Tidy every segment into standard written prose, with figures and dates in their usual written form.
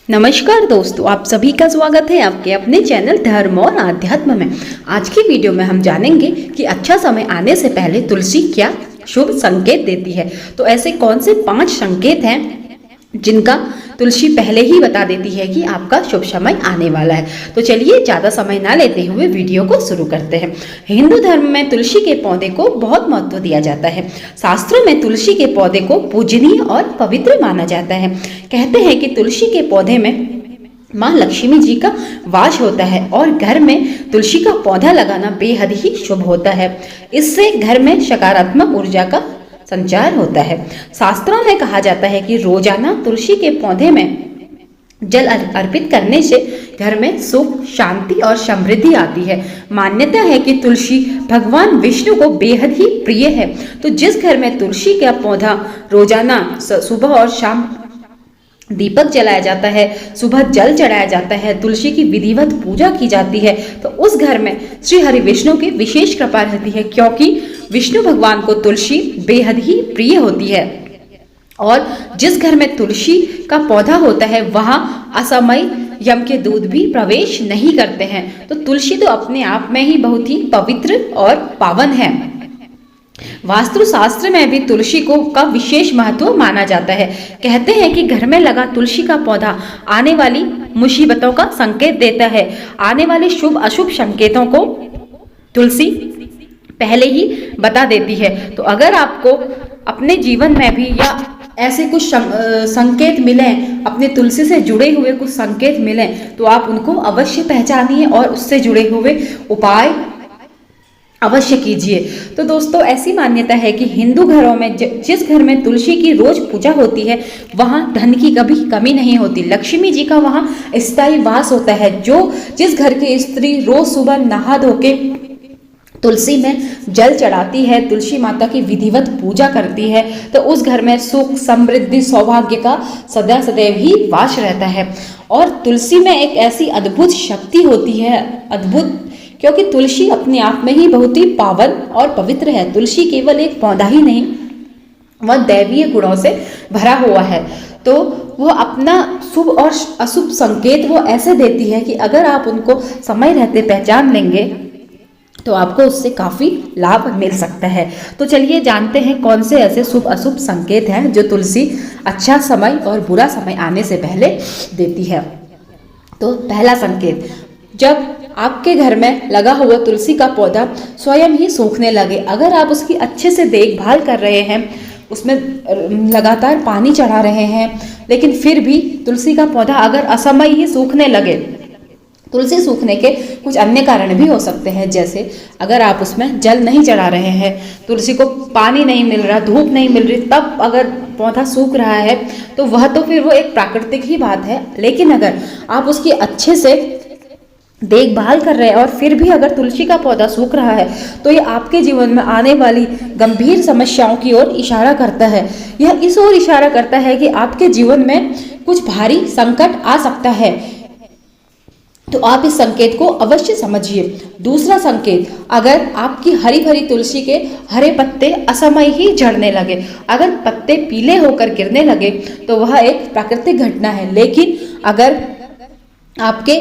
नमस्कार दोस्तों, आप सभी का स्वागत है आपके अपने चैनल धर्म और आध्यात्म में। आज की वीडियो में हम जानेंगे कि अच्छा समय आने से पहले तुलसी क्या शुभ संकेत देती है। तो ऐसे कौन से 5 संकेत हैं जिनका तुलसी पहले ही बता देती है कि आपका शुभ समय आने वाला है। तो चलिए ज़्यादा समय ना लेते हुए वीडियो को शुरू करते हैं। हिंदू धर्म में तुलसी के पौधे को बहुत महत्व दिया जाता है। शास्त्रों में तुलसी के पौधे को पूजनीय और पवित्र माना जाता है। कहते हैं कि तुलसी के पौधे में माँ लक्ष्मी जी का वास होता है और घर में तुलसी का पौधा लगाना बेहद ही शुभ होता है। इससे घर में सकारात्मक ऊर्जा का संचार होता है। शास्त्रों में कहा जाता है कि रोजाना तुलसी के पौधे में जल अर्पित करने से घर में सुख, शांति और समृद्धि आती है। मान्यता है कि तुलसी भगवान विष्णु को बेहद ही प्रिय है। तो जिस घर में तुलसी का पौधा रोजाना सुबह और शाम दीपक जलाया जाता है, सुबह जल चढ़ाया जाता है, तुलसी की विधिवत पूजा की जाती है, तो उस घर में श्री हरि विष्णु की विशेष कृपा रहती है, क्योंकि विष्णु भगवान को तुलसी बेहद ही प्रिय होती है। और जिस घर में तुलसी का पौधा होता है वहां असमय यम के दूत भी प्रवेश नहीं करते हैं। तो तुलसी तो अपने आप में ही बहुत ही पवित्र और पावन है। वास्तु शास्त्र में भी तुलसी को का विशेष महत्व माना जाता है। कहते हैं कि घर में लगा तुलसी का पौधा आने वाली मुसीबतों का संकेत देता है। आने वाले शुभ अशुभ संकेतों को तुलसी पहले ही बता देती है। तो अगर आपको अपने जीवन में भी या ऐसे कुछ संकेत मिले, अपने तुलसी से जुड़े हुए कुछ संकेत मिले, तो आप उनको अवश्य पहचानिए और उससे जुड़े हुए उपाय अवश्य कीजिए। तो दोस्तों, ऐसी मान्यता है कि हिंदू घरों में जिस घर में तुलसी की रोज पूजा होती है वहां धन की कभी कमी नहीं होती। लक्ष्मी जी का वहां स्थायी वास होता है। जिस घर की स्त्री रोज सुबह नहा धो के तुलसी में जल चढ़ाती है, तुलसी माता की विधिवत पूजा करती है, तो उस घर में सुख, समृद्धि, सौभाग्य का सदा सदैव ही वास रहता है। और तुलसी में एक ऐसी अद्भुत शक्ति होती है, अद्भुत, क्योंकि तुलसी अपने आप में ही बहुत ही पावन और पवित्र है। तुलसी केवल एक पौधा ही नहीं, वह दैवीय गुणों से भरा हुआ है। तो वो अपना शुभ और अशुभ संकेत वो ऐसे देती है कि अगर आप उनको समय रहते पहचान लेंगे तो आपको उससे काफ़ी लाभ मिल सकता है। तो चलिए जानते हैं कौन से ऐसे शुभ अशुभ संकेत हैं जो तुलसी अच्छा समय और बुरा समय आने से पहले देती है। तो पहला संकेत, जब आपके घर में लगा हुआ तुलसी का पौधा स्वयं ही सूखने लगे। अगर आप उसकी अच्छे से देखभाल कर रहे हैं, उसमें लगातार पानी चढ़ा रहे हैं, लेकिन फिर भी तुलसी का पौधा अगर असमय ही सूखने लगे, तुलसी सूखने के कुछ अन्य कारण भी हो सकते हैं। जैसे अगर आप उसमें जल नहीं चढ़ा रहे हैं, तुलसी को पानी नहीं मिल रहा, धूप नहीं मिल रही, तब अगर पौधा सूख रहा है तो वह तो फिर वो एक प्राकृतिक ही बात है। लेकिन अगर आप उसकी अच्छे से देखभाल कर रहे हैं और फिर भी अगर तुलसी का पौधा सूख रहा है तो ये आपके जीवन में आने वाली गंभीर समस्याओं की ओर इशारा करता है। यह इस ओर इशारा करता है कि आपके जीवन में कुछ भारी संकट आ सकता है। तो आप इस संकेत को अवश्य समझिए। दूसरा संकेत, अगर आपकी हरी भरी तुलसी के हरे पत्ते असमय ही झड़ने लगे, अगर पत्ते पीले होकर गिरने लगे तो वह एक प्राकृतिक घटना है। लेकिन अगर आपके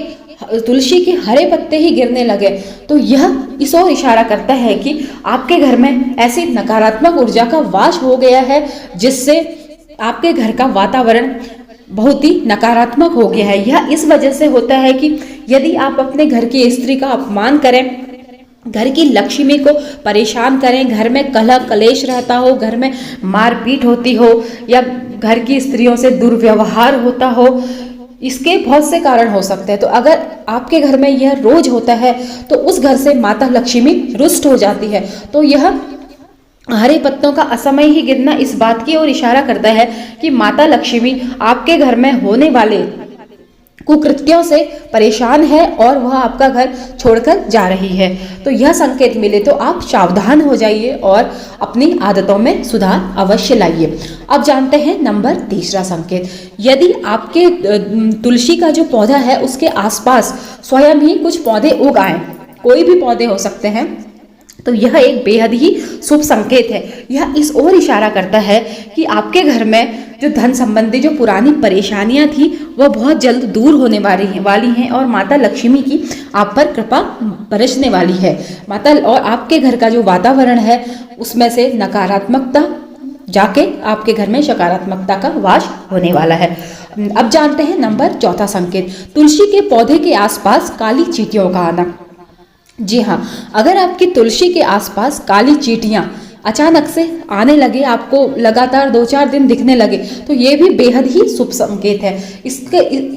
तुलसी के हरे पत्ते ही गिरने लगे तो यह इस ओर इशारा करता है कि आपके घर में ऐसी नकारात्मक ऊर्जा का वास हो गया है जिससे आपके घर का वातावरण बहुत ही नकारात्मक हो गया है। यह इस वजह से होता है कि यदि आप अपने घर की स्त्री का अपमान करें, घर की लक्ष्मी को परेशान करें, घर में कलह कलेश रहता हो, घर में मारपीट होती हो या घर की स्त्रियों से दुर्व्यवहार होता हो, इसके बहुत से कारण हो सकते हैं। तो अगर आपके घर में यह रोज होता है तो उस घर से माता लक्ष्मी रुष्ट हो जाती है। तो यह हरे पत्तों का असमय ही गिरना इस बात की ओर इशारा करता है कि माता लक्ष्मी आपके घर में होने वाले कुकृत्यों से परेशान है और वह आपका घर छोड़कर जा रही है। तो यह संकेत मिले तो आप सावधान हो जाइए और अपनी आदतों में सुधार अवश्य लाइए। अब जानते हैं नंबर तीसरा संकेत, यदि आपके तुलसी का जो पौधा है उसके आसपास स्वयं ही कुछ पौधे उग आए, कोई भी पौधे हो सकते हैं, तो यह एक बेहद ही शुभ संकेत है। यह इस ओर इशारा करता है कि आपके घर में जो धन संबंधी जो पुरानी परेशानियां थी वह बहुत जल्द दूर होने वाली हैं और माता लक्ष्मी की आप पर कृपा बरसने वाली है। माता और आपके घर का जो वातावरण है उसमें से नकारात्मकता जाके आपके घर में सकारात्मकता का वास होने वाला है। अब जानते हैं नंबर चौथा संकेत, तुलसी के पौधे के आसपास काली चींटियों का आना। जी हाँ, अगर आपकी तुलसी के आसपास काली चींटियां अचानक से आने लगे, आपको लगातार 2-4 दिन दिखने लगे, तो ये भी बेहद ही शुभ संकेत है।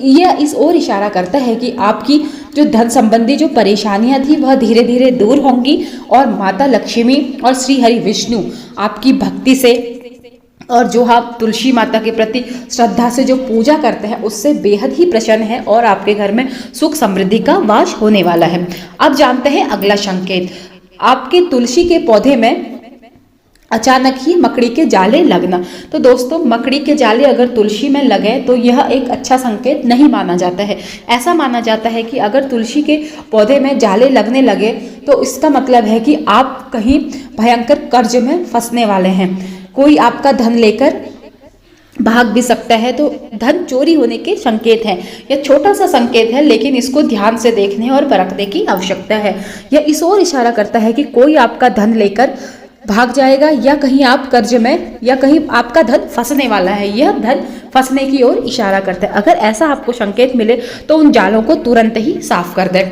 यह इस ओर इशारा करता है कि आपकी जो धन संबंधी जो परेशानियां थी वह धीरे धीरे दूर होंगी और माता लक्ष्मी और श्री हरि विष्णु आपकी भक्ति से और जो आप तुलसी माता के प्रति श्रद्धा से जो पूजा करते हैं उससे बेहद ही प्रसन्न है और आपके घर में सुख समृद्धि का वास होने वाला है। अब जानते हैं अगला संकेत, आपके तुलसी के पौधे में अचानक ही मकड़ी के जाले लगना। तो दोस्तों, मकड़ी के जाले अगर तुलसी में लगे तो यह एक अच्छा संकेत नहीं माना जाता है। ऐसा माना जाता है कि अगर तुलसी के पौधे में जाले लगने लगे तो इसका मतलब है कि आप कहीं भयंकर कर्ज में फंसने वाले हैं, कोई आपका धन लेकर भाग भी सकता है, तो धन चोरी होने के संकेत हैं। यह छोटा सा संकेत है लेकिन इसको ध्यान से देखने और परखने की आवश्यकता है। यह इस ओर इशारा करता है कि कोई आपका धन लेकर भाग जाएगा या कहीं आप कर्ज में या कहीं आपका धन फंसने वाला है। यह धन फंसने की ओर इशारा करता है। अगर ऐसा आपको संकेत मिले तो उन जालों को तुरंत ही साफ कर दें।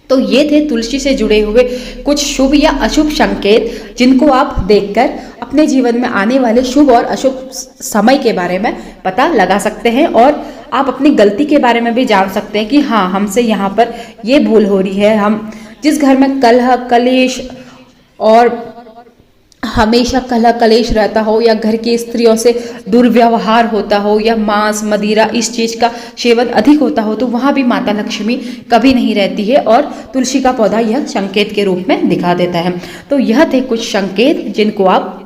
तो ये थे तुलसी से जुड़े हुए कुछ शुभ या अशुभ संकेत जिनको आप देखकर अपने जीवन में आने वाले शुभ और अशुभ समय के बारे में पता लगा सकते हैं और आप अपनी गलती के बारे में भी जान सकते हैं कि हाँ, हमसे यहाँ पर ये भूल हो रही है। हम जिस घर में कलह कलेश और हमेशा कलह कलेश रहता हो या घर की स्त्रियों से दुर्व्यवहार होता हो या मांस मदिरा इस चीज़ का सेवन अधिक होता हो, तो वहाँ भी माता लक्ष्मी कभी नहीं रहती है और तुलसी का पौधा यह संकेत के रूप में दिखा देता है। तो यह थे कुछ संकेत जिनको आप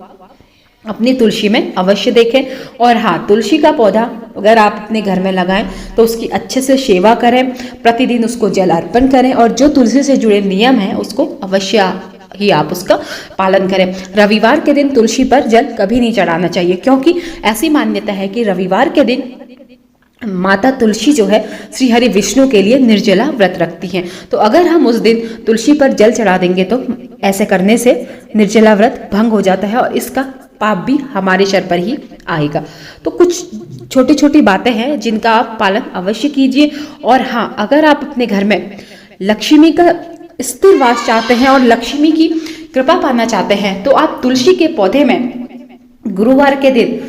अपनी तुलसी में अवश्य देखें। और हाँ, तुलसी का पौधा अगर आप अपने घर में लगाएं तो उसकी अच्छे से सेवा करें, प्रतिदिन उसको जल अर्पण करें और जो तुलसी से जुड़े नियम हैं उसको अवश्य ही आप उसका पालन करें। रविवार के दिन तुलसी पर जल कभी नहीं चढ़ाना चाहिए क्योंकि ऐसी मान्यता है कि रविवार के दिन माता तुलसी जो है श्री हरि विष्णु के लिए निर्जला व्रत रखती हैं। तो अगर हम उस दिन तुलसी पर जल चढ़ा देंगे तो ऐसे करने से निर्जला व्रत भंग हो जाता है और इसका पाप भी हमारे सर पर ही आएगा। तो कुछ छोटी छोटी बातें हैं जिनका आप पालन अवश्य कीजिए। और हाँ, अगर आप अपने घर में लक्ष्मी का स्थिर वास चाहते हैं और लक्ष्मी की कृपा पाना चाहते हैं तो आप तुलसी के पौधे में गुरुवार के दिन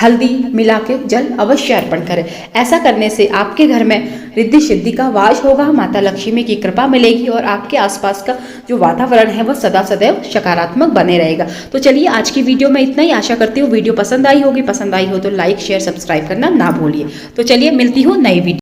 हल्दी मिला के जल अवश्य अर्पण करें। ऐसा करने से आपके घर में रिद्धि सिद्धि का वास होगा, माता लक्ष्मी की कृपा मिलेगी और आपके आसपास का जो वातावरण है वह सदा सदैव सकारात्मक बने रहेगा। तो चलिए, आज की वीडियो में इतना ही। आशा करती हूँ वीडियो पसंद आई होगी। पसंद आई हो तो लाइक शेयर सब्सक्राइब करना ना भूलिए। तो चलिए, मिलती हूँ नई वीडियो।